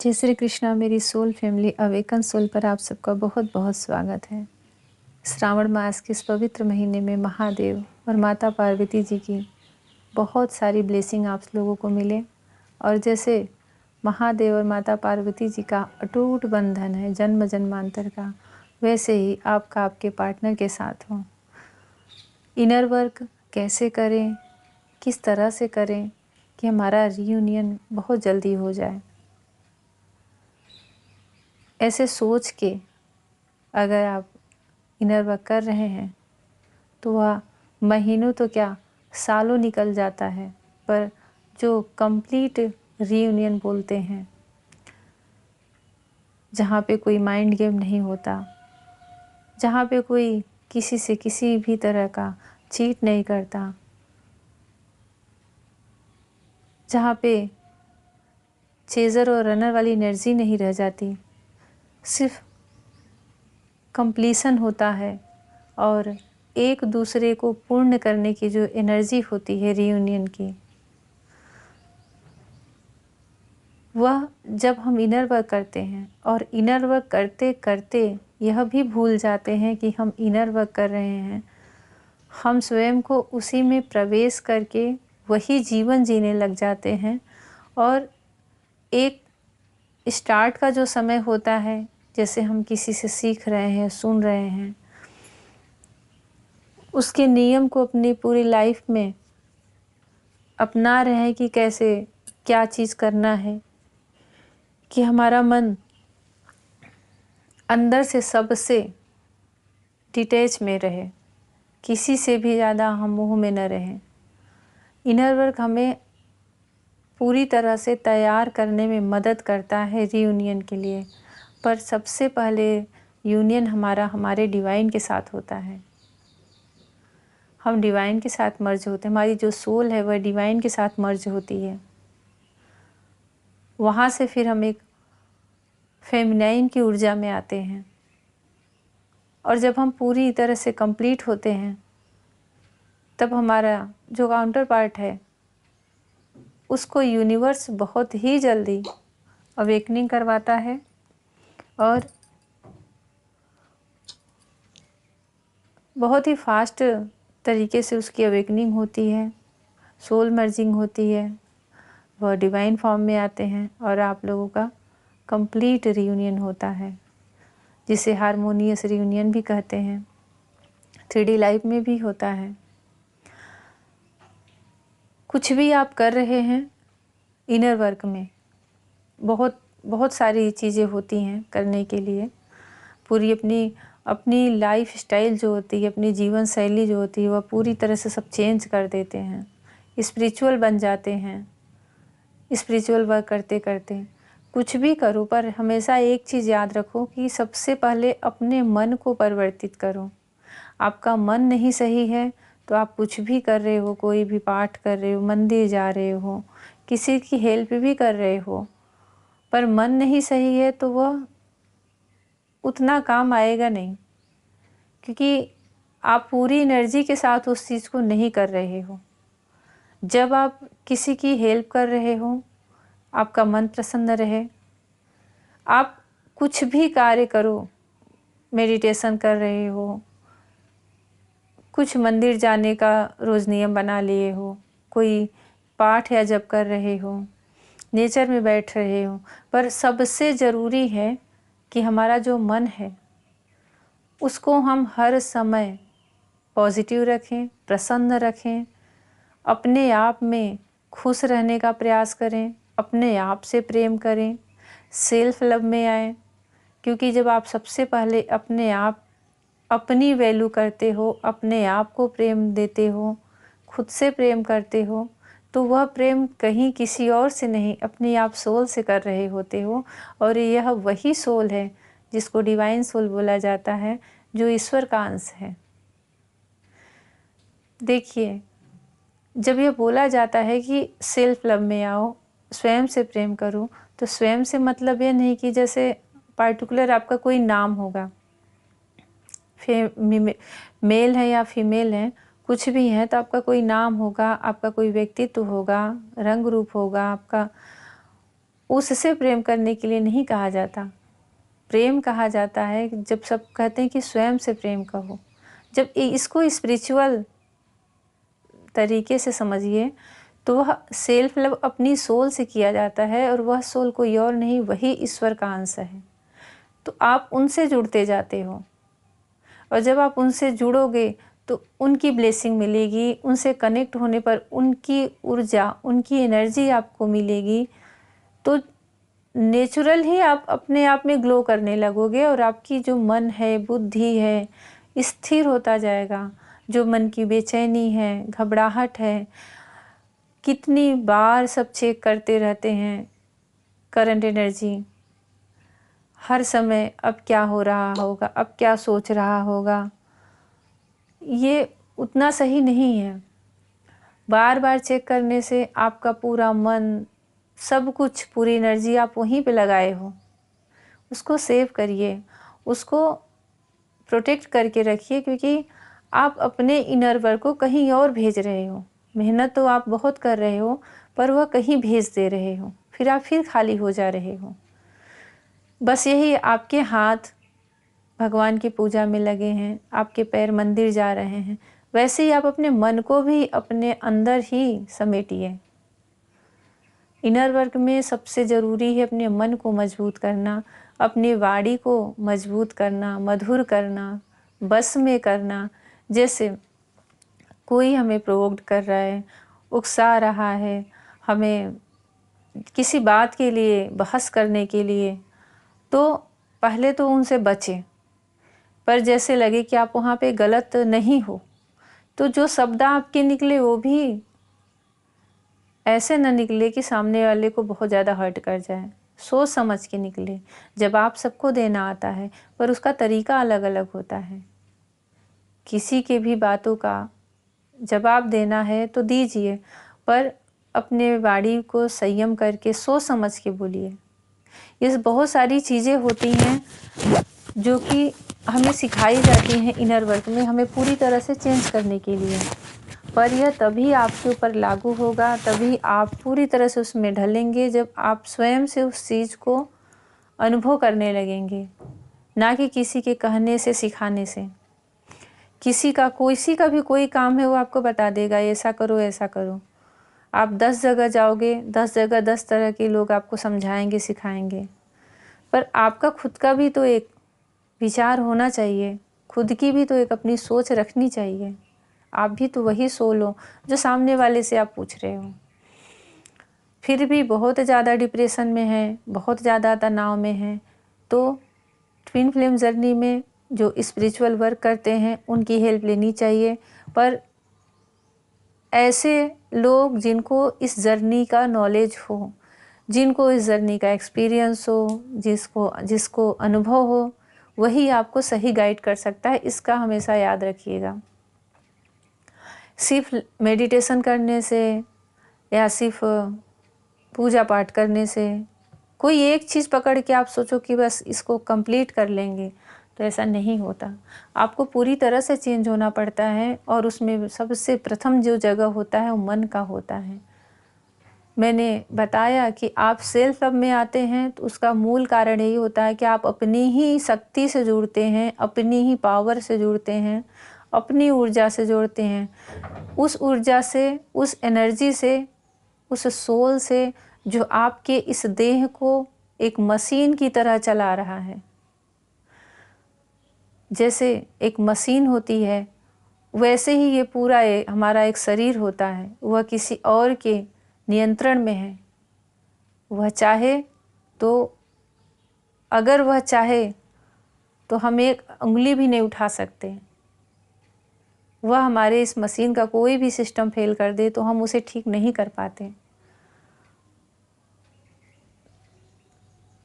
जय श्री कृष्णा। मेरी soul family awaken soul पर आप सबका बहुत बहुत स्वागत है। श्रावण मास के इस पवित्र महीने में महादेव और माता पार्वती जी की बहुत सारी ब्लेसिंग आप लोगों को मिले। और जैसे महादेव और माता पार्वती जी का अटूट बंधन है जन्म जन्मांतर का, वैसे ही आपका आपके पार्टनर के साथ हो। इनर वर्क कैसे करें, किस तरह से करें कि हमारा रीयूनियन बहुत जल्दी हो जाए, ऐसे सोच के अगर आप इनर वर्क कर रहे हैं तो वह महीनों तो क्या सालों निकल जाता है। पर जो कंप्लीट रीयूनियन बोलते हैं, जहाँ पे कोई माइंड गेम नहीं होता, जहाँ पे कोई किसी से किसी भी तरह का चीट नहीं करता, जहाँ पे चेज़र और रनर वाली एनर्जी नहीं रह जाती, सिर्फ कंप्लीशन होता है और एक दूसरे को पूर्ण करने की जो एनर्जी होती है रीयूनियन की, वह जब हम इनर वर्क करते हैं और इनर वर्क करते करते यह भी भूल जाते हैं कि हम इनर वर्क कर रहे हैं, हम स्वयं को उसी में प्रवेश करके वही जीवन जीने लग जाते हैं। और एक स्टार्ट का जो समय होता है, जैसे हम किसी से सीख रहे हैं, सुन रहे हैं, उसके नियम को अपनी पूरी लाइफ में अपना रहे हैं कि कैसे क्या चीज़ करना है, कि हमारा मन अंदर से सबसे डिटैच में रहे, किसी से भी ज़्यादा हम मोह में न रहें। इनर वर्क हमें पूरी तरह से तैयार करने में मदद करता है रीयूनियन के लिए। पर सबसे पहले यूनियन हमारा हमारे डिवाइन के साथ होता है। हम डिवाइन के साथ मर्ज होते हैं, हमारी जो सोल है वह डिवाइन के साथ मर्ज होती है। वहाँ से फिर हम एक फेमिनाइन की ऊर्जा में आते हैं। और जब हम पूरी तरह से कंप्लीट होते हैं, तब हमारा जो काउंटर पार्ट है उसको यूनिवर्स बहुत ही जल्दी अवेकनिंग करवाता है और बहुत ही फास्ट तरीके से उसकी अवेकनिंग होती है, सोल मर्जिंग होती है, वह डिवाइन फॉर्म में आते हैं और आप लोगों का कंप्लीट रीयूनियन होता है, जिसे हारमोनियस रीयूनियन भी कहते हैं। 3D लाइफ में भी होता है। कुछ भी आप कर रहे हैं इनर वर्क में, बहुत बहुत सारी चीज़ें होती हैं करने के लिए। पूरी अपनी लाइफ स्टाइल जो होती है, अपनी जीवन शैली जो होती है, वह पूरी तरह से सब चेंज कर देते हैं, स्पिरिचुअल बन जाते हैं। स्पिरिचुअल वर्क करते करते कुछ भी करो, पर हमेशा एक चीज़ याद रखो कि सबसे पहले अपने मन को परिवर्तित करो। आपका मन नहीं सही है तो आप कुछ भी कर रहे हो, कोई भी पाठ कर रहे हो, मंदिर जा रहे हो, किसी की हेल्प भी कर रहे हो, पर मन नहीं सही है तो वह उतना काम आएगा नहीं, क्योंकि आप पूरी एनर्जी के साथ उस चीज़ को नहीं कर रहे हो। जब आप किसी की हेल्प कर रहे हो, आपका मन प्रसन्न रहे, आप कुछ भी कार्य करो, मेडिटेशन कर रहे हो, कुछ मंदिर जाने का रोज़ नियम बना लिए हो, कोई पाठ या जप कर रहे हो, नेचर में बैठ रहे हो, पर सबसे ज़रूरी है कि हमारा जो मन है उसको हम हर समय पॉजिटिव रखें, प्रसन्न रखें, अपने आप में खुश रहने का प्रयास करें, अपने आप से प्रेम करें, सेल्फ लव में आएँ। क्योंकि जब आप सबसे पहले अपनी वैल्यू करते हो, अपने आप को प्रेम देते हो, खुद से प्रेम करते हो, तो वह प्रेम कहीं किसी और से नहीं, अपने आप सोल से कर रहे होते हो। और यह वही सोल है जिसको डिवाइन सोल बोला जाता है, जो ईश्वर का अंश है। देखिए, जब यह बोला जाता है कि सेल्फ लव में आओ, स्वयं से प्रेम करो, तो स्वयं से मतलब यह नहीं कि जैसे पार्टिकुलर आपका कोई नाम होगा, मेल है या फीमेल है, कुछ भी है, तो आपका कोई नाम होगा, आपका कोई व्यक्तित्व होगा, रंग रूप होगा आपका, उससे प्रेम करने के लिए नहीं कहा जाता। प्रेम कहा जाता है जब सब कहते हैं कि स्वयं से प्रेम करो। जब इसको स्पिरिचुअल तरीके से समझिए तो वह सेल्फ लव अपनी सोल से किया जाता है, और वह सोल कोई और नहीं, वही ईश्वर का अंश है। तो आप उनसे जुड़ते जाते हो, और जब आप उनसे जुड़ोगे तो उनकी ब्लेसिंग मिलेगी। उनसे कनेक्ट होने पर उनकी ऊर्जा, उनकी एनर्जी आपको मिलेगी। तो नेचुरल ही आप अपने आप में ग्लो करने लगोगे, और आपकी जो मन है, बुद्धि है, स्थिर होता जाएगा। जो मन की बेचैनी है, घबराहट है, कितनी बार सब चेक करते रहते हैं करंट एनर्जी, हर समय अब क्या हो रहा होगा, अब क्या सोच रहा होगा, ये उतना सही नहीं है। बार बार चेक करने से आपका पूरा मन, सब कुछ, पूरी एनर्जी आप वहीं पे लगाए हो। उसको सेव करिए, उसको प्रोटेक्ट करके रखिए, क्योंकि आप अपने इनर वर्क को कहीं और भेज रहे हो। मेहनत तो आप बहुत कर रहे हो, पर वह कहीं भेज दे रहे हो, फिर आप फिर खाली हो जा रहे हो। बस यही, आपके हाथ भगवान की पूजा में लगे हैं, आपके पैर मंदिर जा रहे हैं, वैसे ही आप अपने मन को भी अपने अंदर ही समेटिए। इनर वर्क में सबसे ज़रूरी है अपने मन को मजबूत करना, अपनी वाणी को मजबूत करना, मधुर करना, बस में करना। जैसे कोई हमें प्रोवोक्ड कर रहा है, उकसा रहा है, हमें किसी बात के लिए, बहस करने के लिए, तो पहले तो उनसे बचें। पर जैसे लगे कि आप वहाँ पे गलत नहीं हो, तो जो शब्द आपके निकले वो भी ऐसे न निकले कि सामने वाले को बहुत ज़्यादा हर्ट कर जाए। सोच समझ के निकले। जवाब सबको देना आता है, पर उसका तरीका अलग अलग होता है। किसी के भी बातों का जवाब देना है तो दीजिए, पर अपने वाणी को संयम करके सोच समझ के बोलिए। ये बहुत सारी चीज़ें होती हैं जो कि हमें सिखाई जाती हैं इनर वर्क में, हमें पूरी तरह से चेंज करने के लिए। पर यह तभी आपके ऊपर लागू होगा, तभी आप पूरी तरह से उसमें ढलेंगे, जब आप स्वयं से उस चीज़ को अनुभव करने लगेंगे, ना कि किसी के कहने से, सिखाने से। किसी का भी कोई काम है, वो आपको बता देगा ऐसा करो, ऐसा करो। आप 10 जगह जाओगे, 10 जगह 10 तरह के लोग आपको समझाएंगे, सिखाएंगे। पर आपका खुद का भी तो एक विचार होना चाहिए, खुद की भी तो एक अपनी सोच रखनी चाहिए। आप भी तो वही सोल हो जो सामने वाले से आप पूछ रहे हो। फिर भी बहुत ज़्यादा डिप्रेशन में है, बहुत ज़्यादा तनाव में है, तो ट्विन फ्लेम जर्नी में जो स्पिरिचुअल वर्क करते हैं उनकी हेल्प लेनी चाहिए। पर ऐसे लोग जिनको इस जर्नी का नॉलेज हो, जिनको इस जर्नी का एक्सपीरियंस हो, जिसको अनुभव हो, वही आपको सही गाइड कर सकता है। इसका हमेशा याद रखिएगा। सिर्फ मेडिटेशन करने से या सिर्फ पूजा पाठ करने से, कोई एक चीज़ पकड़ के आप सोचो कि बस इसको कंप्लीट कर लेंगे, तो ऐसा नहीं होता। आपको पूरी तरह से चेंज होना पड़ता है, और उसमें सबसे प्रथम जो जगह होता है वो मन का होता है। मैंने बताया कि आप सेल्फ लव में आते हैं, तो उसका मूल कारण यही होता है कि आप अपनी ही शक्ति से जुड़ते हैं, अपनी ही पावर से जुड़ते हैं, अपनी ऊर्जा से जुड़ते हैं। उस ऊर्जा से, उस एनर्जी से, उस सोल से जो आपके इस देह को एक मशीन की तरह चला रहा है। जैसे एक मशीन होती है, वैसे ही ये पूरा हमारा एक शरीर होता है, वह किसी और के नियंत्रण में है। वह चाहे तो, अगर वह चाहे तो हम एक उंगली भी नहीं उठा सकते। वह हमारे इस मशीन का कोई भी सिस्टम फेल कर दे तो हम उसे ठीक नहीं कर पाते।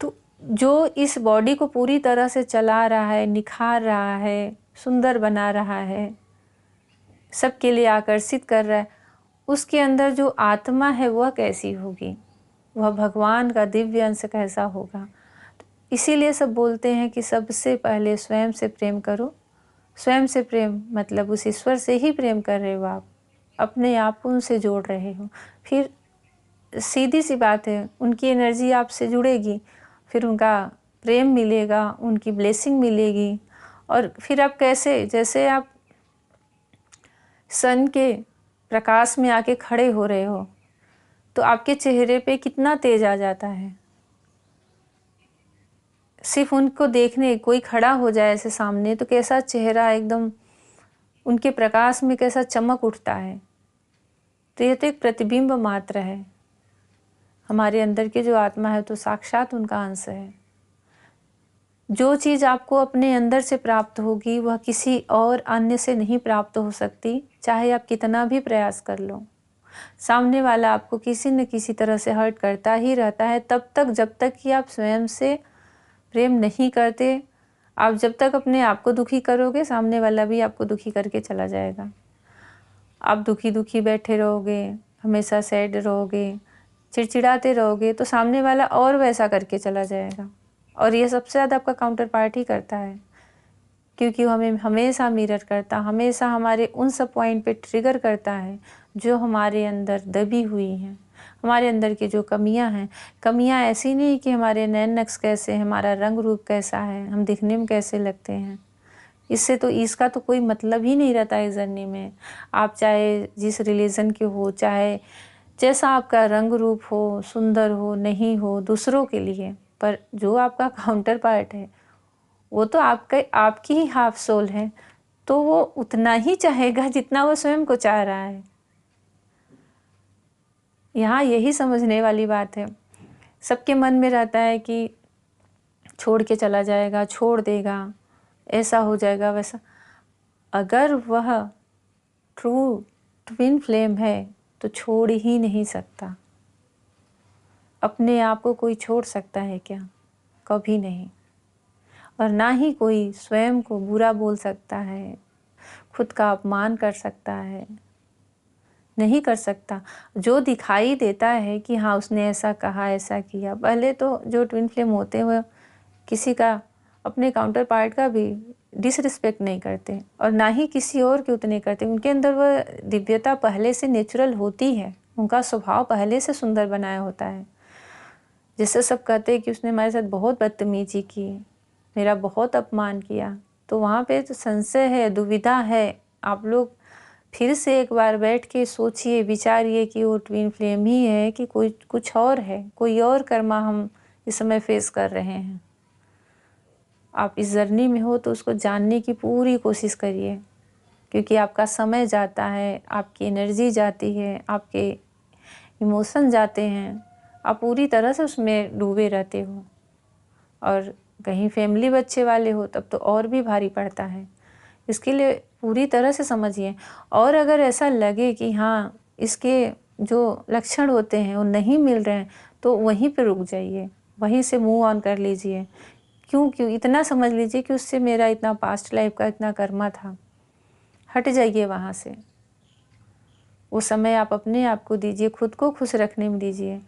तो जो इस बॉडी को पूरी तरह से चला रहा है, निखार रहा है, सुंदर बना रहा है, सबके लिए आकर्षित कर रहा है, उसके अंदर जो आत्मा है वह कैसी होगी, वह भगवान का दिव्य अंश कैसा होगा। इसीलिए सब बोलते हैं कि सबसे पहले स्वयं से प्रेम करो। स्वयं से प्रेम मतलब उस ईश्वर से ही प्रेम कर रहे हो, आप अपने आप उनसे जोड़ रहे हो। फिर सीधी सी बात है, उनकी एनर्जी आपसे जुड़ेगी, फिर उनका प्रेम मिलेगा, उनकी ब्लेसिंग मिलेगी। और फिर आप कैसे, जैसे आप सन के प्रकाश में आके खड़े हो रहे हो तो आपके चेहरे पे कितना तेज आ जाता है। सिर्फ उनको देखने कोई खड़ा हो जाए ऐसे सामने तो कैसा चेहरा एकदम उनके प्रकाश में कैसा चमक उठता है। तो ये तो एक प्रतिबिंब मात्र है, हमारे अंदर की जो आत्मा है तो साक्षात उनका अंश है। जो चीज़ आपको अपने अंदर से प्राप्त होगी वह किसी और अन्य से नहीं प्राप्त हो सकती, चाहे आप कितना भी प्रयास कर लो। सामने वाला आपको किसी न किसी तरह से हर्ट करता ही रहता है तब तक जब तक कि आप स्वयं से प्रेम नहीं करते। आप जब तक अपने आप को दुखी करोगे, सामने वाला भी आपको दुखी करके चला जाएगा। आप दुखी दुखी बैठे रहोगे, हमेशा सैड रहोगे, चिड़चिड़ाते रहोगे तो सामने वाला और वैसा करके चला जाएगा। और ये सबसे ज़्यादा आपका काउंटर पार्ट ही करता है, क्योंकि वो हमें हमेशा मिरर करता, हमेशा हमारे उन सब पॉइंट पे ट्रिगर करता है जो हमारे अंदर दबी हुई हैं, हमारे अंदर की जो कमियां हैं। कमियां ऐसी नहीं कि हमारे नैन नक्श कैसे हैं, हमारा रंग रूप कैसा है, हम दिखने में कैसे लगते हैं, इससे तो इसका तो कोई मतलब ही नहीं रहता है जर्नी में। आप चाहे जिस रिलीजन के हो, चाहे जैसा आपका रंग रूप हो, सुंदर हो नहीं हो दूसरों के लिए, पर जो आपका काउंटर पार्ट है वो तो आपकी ही हाफ सोल है, तो वो उतना ही चाहेगा जितना वो स्वयं को चाह रहा है। यहाँ यही समझने वाली बात है। सबके मन में रहता है कि छोड़ के चला जाएगा, छोड़ देगा, ऐसा हो जाएगा वैसा। अगर वह ट्रू ट्विन फ्लेम है तो छोड़ ही नहीं सकता। अपने आप को कोई छोड़ सकता है क्या? कभी नहीं। और ना ही कोई स्वयं को बुरा बोल सकता है, खुद का अपमान कर सकता है, नहीं कर सकता। जो दिखाई देता है कि हाँ उसने ऐसा कहा, ऐसा किया, पहले तो जो ट्विन फ्लेम होते हैं वह किसी का, अपने काउंटर पार्ट का भी डिसरिस्पेक्ट नहीं करते और ना ही किसी और के उतने करते। उनके अंदर वह दिव्यता पहले से नेचुरल होती है, उनका स्वभाव पहले से सुंदर बनाया होता है। जैसे सब कहते हैं कि उसने हमारे साथ बहुत बदतमीजी की, मेरा बहुत अपमान किया, तो वहाँ पे तो संशय है, दुविधा है। आप लोग फिर से एक बार बैठ के सोचिए, विचारिए कि वो ट्विन फ्लेम ही है कि कोई कुछ और है, कोई और कर्मा हम इस समय फेस कर रहे हैं। आप इस जर्नी में हो तो उसको जानने की पूरी कोशिश करिए, क्योंकि आपका समय जाता है, आपकी एनर्जी जाती है, आपके इमोशन जाते हैं, आप पूरी तरह से उसमें डूबे रहते हो। और कहीं फैमिली बच्चे वाले हो तब तो और भी भारी पड़ता है। इसके लिए पूरी तरह से समझिए। और अगर ऐसा लगे कि हाँ इसके जो लक्षण होते हैं वो नहीं मिल रहे हैं तो वहीं पे रुक जाइए, वहीं से मूव ऑन कर लीजिए। क्यों इतना समझ लीजिए कि उससे मेरा इतना पास्ट लाइफ का इतना कर्मा था, हट जाइए वहाँ से। वो समय आप अपने आप को दीजिए, खुद को खुश रखने में दीजिए।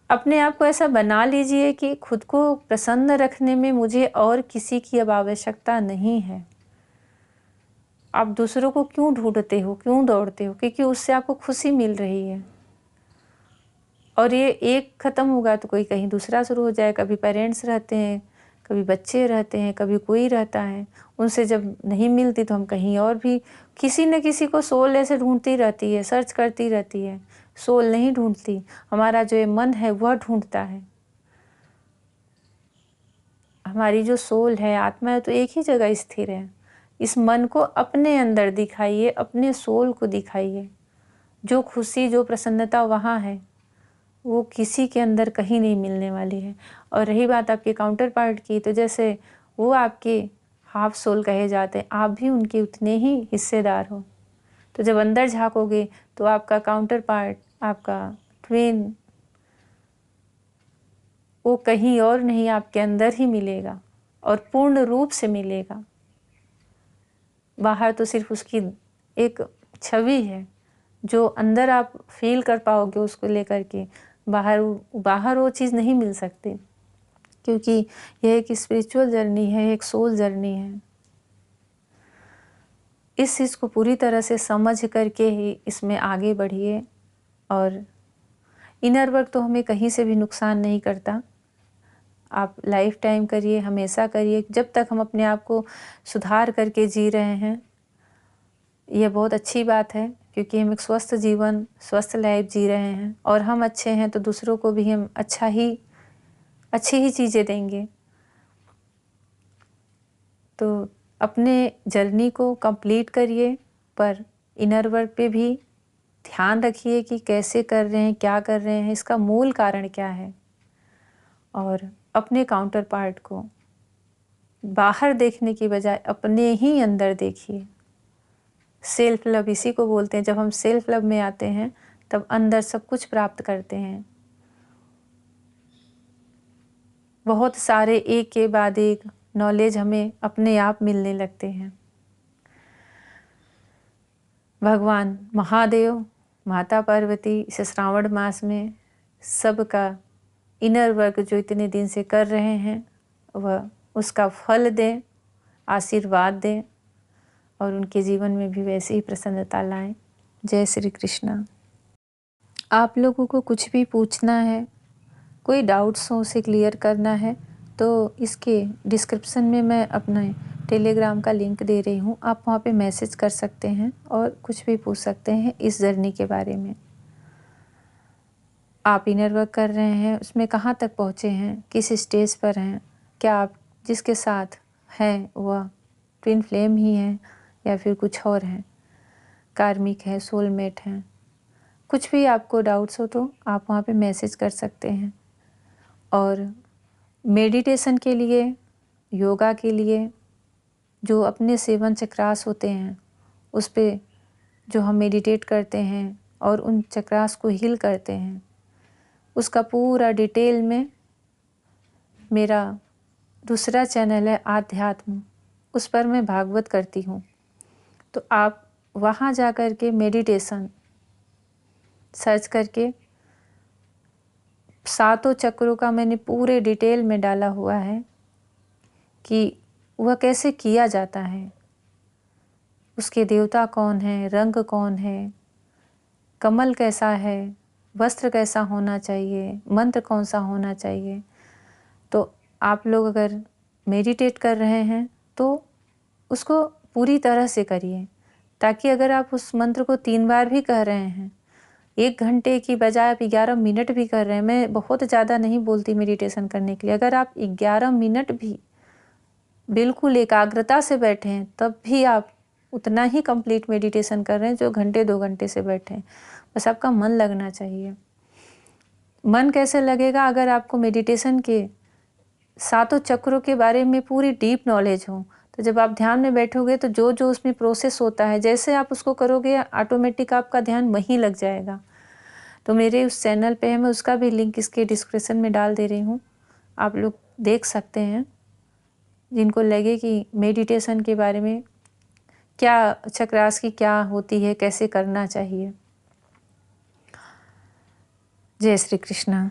अपने आप को ऐसा बना लीजिए कि खुद को प्रसन्न रखने में मुझे और किसी की अब आवश्यकता नहीं है। आप दूसरों को क्यों ढूंढते हो, क्यों दौड़ते हो? क्योंकि उससे आपको खुशी मिल रही है। और ये एक ख़त्म होगा तो कोई कहीं दूसरा शुरू हो जाए। कभी पेरेंट्स रहते हैं, कभी बच्चे रहते हैं, कभी कोई रहता है। उनसे जब नहीं मिलती तो हम कहीं और भी, किसी न किसी को सोल ऐसे ढूंढती रहती है, सर्च करती रहती है। सोल नहीं ढूंढती, हमारा जो ये मन है वह ढूंढता है। हमारी जो सोल है, आत्मा है, तो एक ही जगह स्थिर है। इस मन को अपने अंदर दिखाइए, अपने सोल को दिखाइए। जो खुशी, जो प्रसन्नता वहाँ है वो किसी के अंदर कहीं नहीं मिलने वाली है। और रही बात आपके काउंटर पार्ट की, तो जैसे वो आपके हाफ सोल कहे जाते हैं, आप भी उनके उतने ही हिस्सेदार हो। तो जब अंदर झाँकोगे तो आपका काउंटर पार्ट, आपका ट्विन, वो कहीं और नहीं आपके अंदर ही मिलेगा और पूर्ण रूप से मिलेगा। बाहर तो सिर्फ उसकी एक छवि है, जो अंदर आप फील कर पाओगे उसको लेकर के। बाहर वो चीज़ नहीं मिल सकती, क्योंकि यह एक स्पिरिचुअल जर्नी है, एक सोल जर्नी है। इस चीज़ को पूरी तरह से समझ करके ही इसमें आगे बढ़िए। और इनर वर्क तो हमें कहीं से भी नुकसान नहीं करता। आप लाइफ टाइम करिए, हमेशा करिए, जब तक हम अपने आप को सुधार करके जी रहे हैं। यह बहुत अच्छी बात है, क्योंकि हम एक स्वस्थ जीवन, स्वस्थ लाइफ जी रहे हैं और हम अच्छे हैं तो दूसरों को भी हम अच्छी ही चीज़ें देंगे। तो अपने जर्नी को कंप्लीट करिए, पर इनर वर्क पे भी ध्यान रखिए कि कैसे कर रहे हैं, क्या कर रहे हैं, इसका मूल कारण क्या है। और अपने काउंटर पार्ट को बाहर देखने की बजाय अपने ही अंदर देखिए। सेल्फ लव इसी को बोलते हैं। जब हम सेल्फ लव में आते हैं तब अंदर सब कुछ प्राप्त करते हैं। बहुत सारे एक के बाद एक नॉलेज हमें अपने आप मिलने लगते हैं। भगवान महादेव, माता पार्वती इस श्रावण मास में सबका इनर वर्क जो इतने दिन से कर रहे हैं वह उसका फल दें, आशीर्वाद दें और उनके जीवन में भी वैसे ही प्रसन्नता लाएं। जय श्री कृष्णा। आप लोगों को कुछ भी पूछना है, कोई डाउट्स हो उसे क्लियर करना है तो इसके डिस्क्रिप्शन में मैं अपने टेलीग्राम का लिंक दे रही हूँ। आप वहाँ पे मैसेज कर सकते हैं और कुछ भी पूछ सकते हैं इस जर्नी के बारे में। आप इनर वर्क कर रहे हैं, उसमें कहाँ तक पहुँचे हैं, किस स्टेज पर हैं, क्या आप जिसके साथ हैं वह ट्विन फ्लेम ही हैं या फिर कुछ और हैं, कार्मिक है, सोलमेट हैं। कुछ भी आपको डाउट्स हो तो आप वहाँ पे मैसेज कर सकते हैं। और मेडिटेशन के लिए, योगा के लिए जो अपने 7 चक्रास होते हैं उस पे जो हम मेडिटेट करते हैं और उन चक्रास को हील करते हैं, उसका पूरा डिटेल में मेरा दूसरा चैनल है आध्यात्म, उस पर मैं भागवत करती हूँ। तो आप वहाँ जा कर के मेडिटेशन सर्च करके 7 चक्रों का मैंने पूरे डिटेल में डाला हुआ है कि वह कैसे किया जाता है, उसके देवता कौन है, रंग कौन है, कमल कैसा है, वस्त्र कैसा होना चाहिए, मंत्र कौन सा होना चाहिए। तो आप लोग अगर मेडिटेट कर रहे हैं तो उसको पूरी तरह से करिए, ताकि अगर आप उस मंत्र को 3 बार भी कह रहे हैं, 1 घंटे की बजाय आप 11 मिनट भी कर रहे हैं, मैं बहुत ज़्यादा नहीं बोलती मेडिटेशन करने के लिए, अगर आप 11 मिनट भी बिल्कुल एकाग्रता से बैठे हैं तब भी आप उतना ही कंप्लीट मेडिटेशन कर रहे हैं जो घंटे 2 घंटे से बैठे हैं। बस आपका मन लगना चाहिए। मन कैसे लगेगा? अगर आपको मेडिटेशन के 7 चक्रों के बारे में पूरी डीप नॉलेज हो, तो जब आप ध्यान में बैठोगे तो जो जो उसमें प्रोसेस होता है, जैसे आप उसको करोगे ऑटोमेटिक आपका ध्यान वहीं लग जाएगा। तो मेरे उस चैनल पे है, मैं उसका भी लिंक इसके डिस्क्रिप्शन में डाल दे रही हूँ, आप लोग देख सकते हैं। जिनको लगे कि मेडिटेशन के बारे में क्या, चक्रास की क्या होती है, कैसे करना चाहिए। जय श्री कृष्णा।